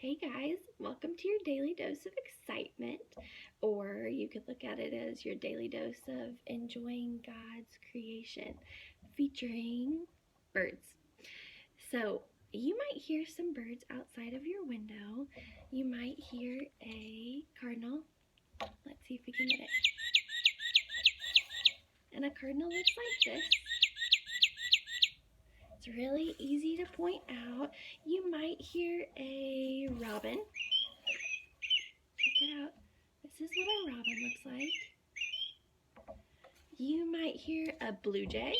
Hey guys, welcome to your daily dose of excitement, or you could look at it as your daily dose of enjoying God's creation, featuring birds. So, you might hear some birds outside of your window. You might hear a cardinal. Let's see if we can get it. And a cardinal looks like this. It's really easy to point out. You might hear a robin. Check it out. This is what a robin looks like. You might hear a blue jay.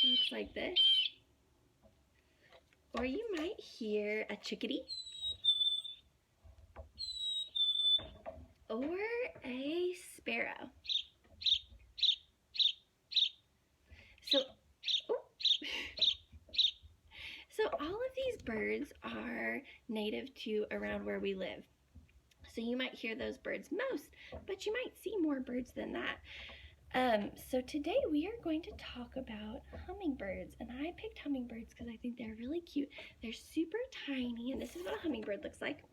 It looks like this. Or you might hear a chickadee. Or a sparrow. So, oh. So all of these birds are native to around where we live. So you might hear those birds most, but you might see more birds than that. So today we are going to talk about hummingbirds, and I picked hummingbirds because I think they're really cute. They're super tiny, and this is what a hummingbird looks like.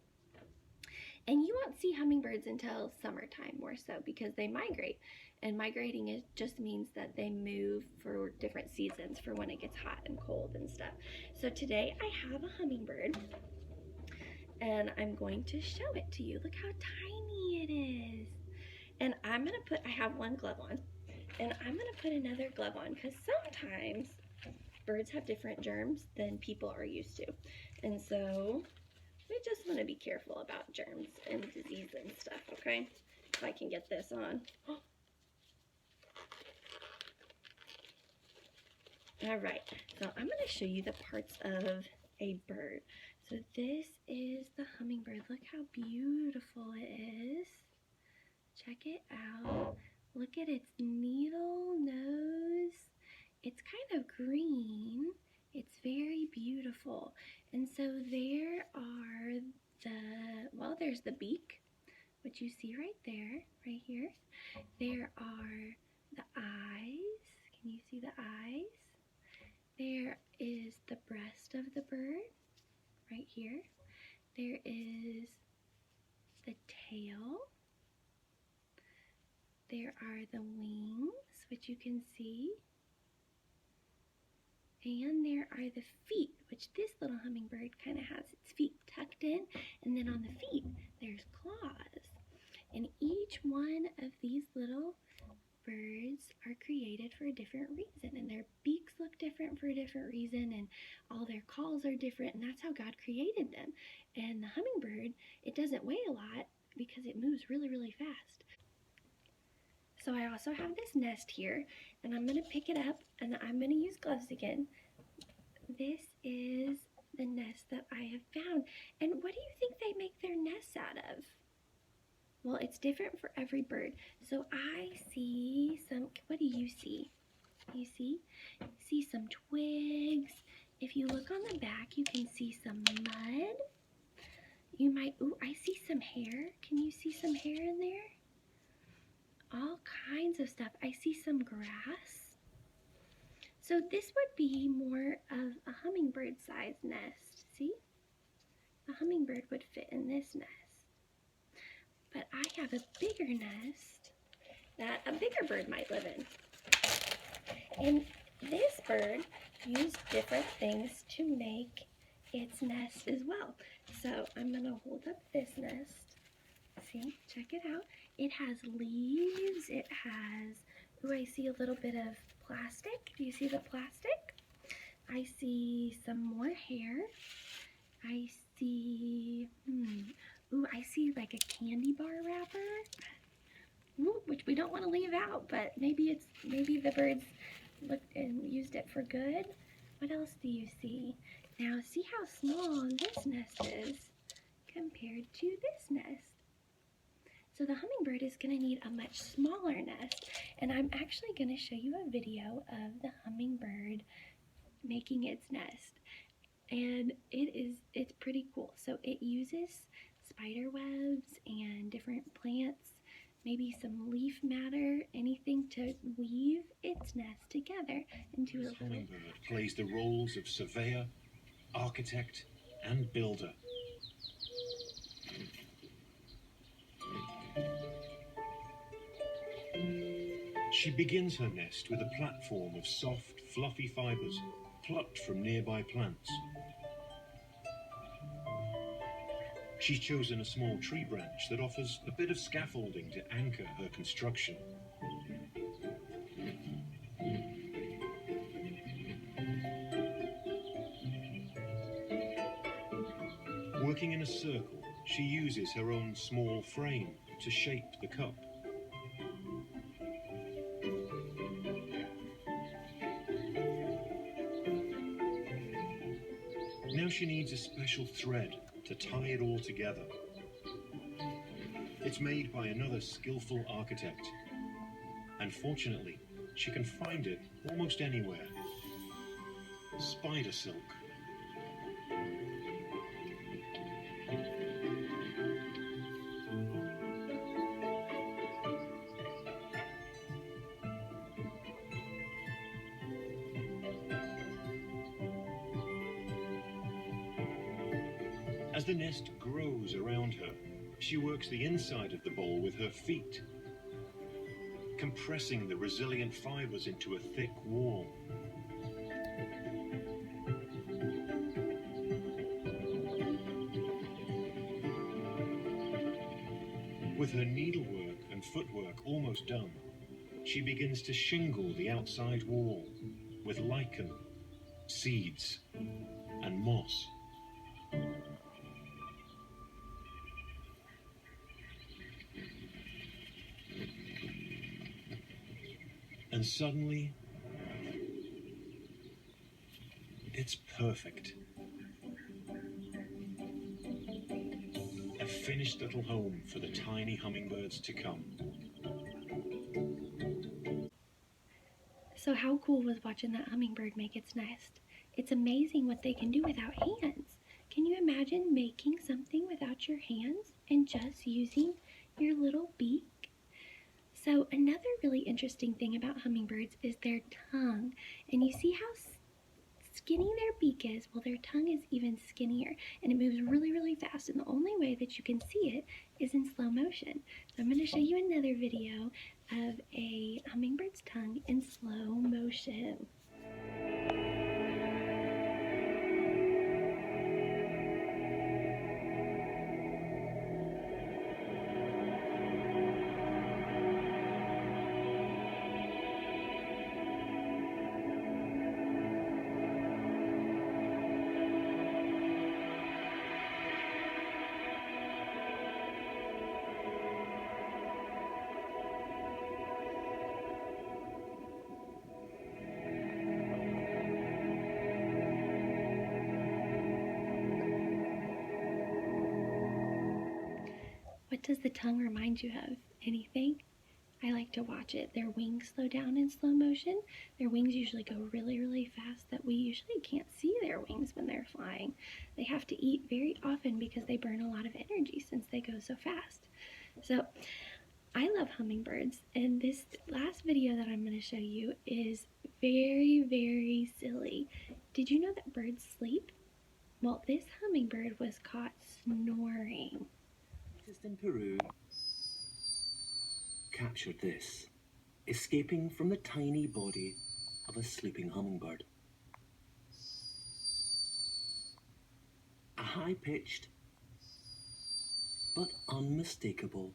And you won't see hummingbirds until summertime more so because they migrate. And migrating just means that they move for different seasons for when it gets hot and cold and stuff. So today I have a hummingbird and I'm going to show it to you. Look how tiny it is. And I have one glove on, and I'm gonna put another glove on because sometimes birds have different germs than people are used to. And so we just want to be careful about germs and disease and stuff, okay? If I can get this on. All right, so I'm going to show you the parts of a bird. So this is the hummingbird. Look how beautiful it is. Check it out. Look at its needle nose. It's kind of green. It's very beautiful. And so there's the beak, which you see right there, right here. There are the eyes. Can you see the eyes? There is the breast of the bird, right here. There is the tail. There are the wings, which you can see. And there are the feet, which this little hummingbird kind of has its feet tucked in. And then on the feet, there's claws. And each one of these little birds are created for a different reason. And their beaks look different for a different reason. And all their calls are different. And that's how God created them. And the hummingbird, it doesn't weigh a lot because it moves really, really fast. So I also have this nest here, and I'm going to pick it up, and I'm going to use gloves again. This is the nest that I have found. And what do you think they make their nests out of? Well, it's different for every bird. So I see what do you see? You see some twigs. If you look on the back, you can see some mud. I see some hair. Can you see some hair in there? All kinds of stuff. I see some grass. So this would be more of a hummingbird-sized nest. See? A hummingbird would fit in this nest. But I have a bigger nest that a bigger bird might live in. And this bird used different things to make its nest as well. So I'm going to hold up this nest. See, check it out. It has leaves. It has, I see a little bit of plastic. Do you see the plastic? I see some more hair. I see, I see like a candy bar wrapper. Which we don't want to leave out, but maybe the birds looked and used it for good. What else do you see? Now see how small this nest is compared to this nest. So the hummingbird is going to need a much smaller nest, and I'm actually going to show you a video of the hummingbird making its nest, and it's pretty cool. So it uses spider webs and different plants, maybe some leaf matter, anything to weave its nest together into This hummingbird plays the roles of surveyor, architect and builder. She begins her nest with a platform of soft, fluffy fibers plucked from nearby plants. She's chosen a small tree branch that offers a bit of scaffolding to anchor her construction. Working in a circle, she uses her own small frame to shape the cup. Now she needs a special thread to tie it all together. It's made by another skillful architect, and fortunately, she can find it almost anywhere. Spider silk. As the nest grows around her, she works the inside of the bowl with her feet, compressing the resilient fibers into a thick wall. With her needlework and footwork almost done, she begins to shingle the outside wall with lichen, seeds, and moss. And suddenly, it's perfect. A finished little home for the tiny hummingbirds to come. So how cool was watching that hummingbird make its nest? It's amazing what they can do without hands. Can you imagine making something without your hands and just using your little beak? So another really interesting thing about hummingbirds is their tongue. And you see how skinny their beak is? Well, their tongue is even skinnier, and it moves really, really fast. And the only way that you can see it is in slow motion. So I'm going to show you another video of a hummingbird's tongue in slow motion. What does the tongue remind you of? Anything? I like to watch it. Their wings slow down in slow motion. Their wings usually go really, really fast that we usually can't see their wings when they're flying. They have to eat very often because they burn a lot of energy since they go so fast. So I love hummingbirds, and this last video that I'm going to show you is very, very silly. Did you know that birds sleep? Well, this hummingbird was caught snoring. In Peru, captured this, escaping from the tiny body of a sleeping hummingbird. A high-pitched but unmistakable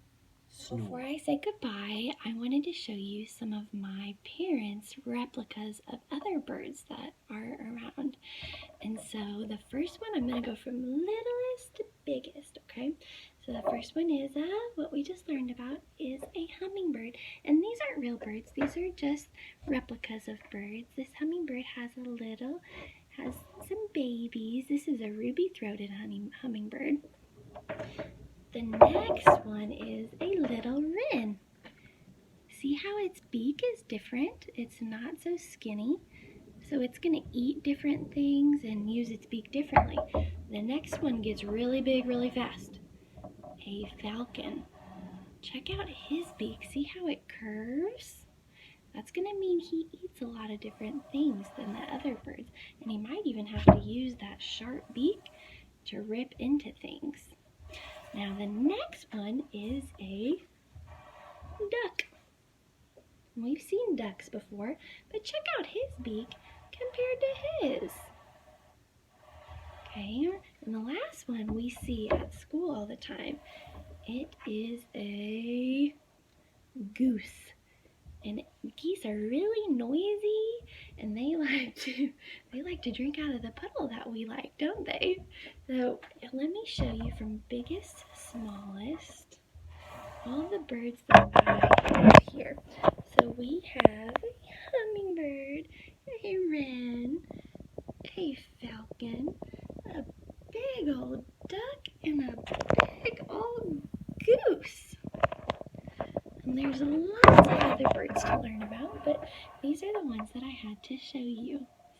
snore. Before I say goodbye, I wanted to show you some of my parents' replicas of other birds that are around. And so the first one, I'm going to go from littlest to biggest, okay? So the first one is, what we just learned about is a hummingbird. And these aren't real birds. These are just replicas of birds. This hummingbird has some babies. This is a ruby-throated hummingbird. The next one is a little wren. See how its beak is different? It's not so skinny. So it's going to eat different things and use its beak differently. The next one gets really big really fast. A falcon. Check out his beak. See how it curves? That's going to mean he eats a lot of different things than the other birds, and he might even have to use that sharp beak to rip into things. Now the next one is a duck. We've seen ducks before, but check out his beak compared to his. Okay, and the last one we see at school all the time, it is a goose. And geese are really noisy, and they like to drink out of the puddle that we like, don't they? So let me show you from biggest to smallest all the birds that I have here. So we have a hummingbird, a wren, a falcon, a big old duck, and a big old goose. And there's lots of other birds to learn about, but these are the ones that I had to show you.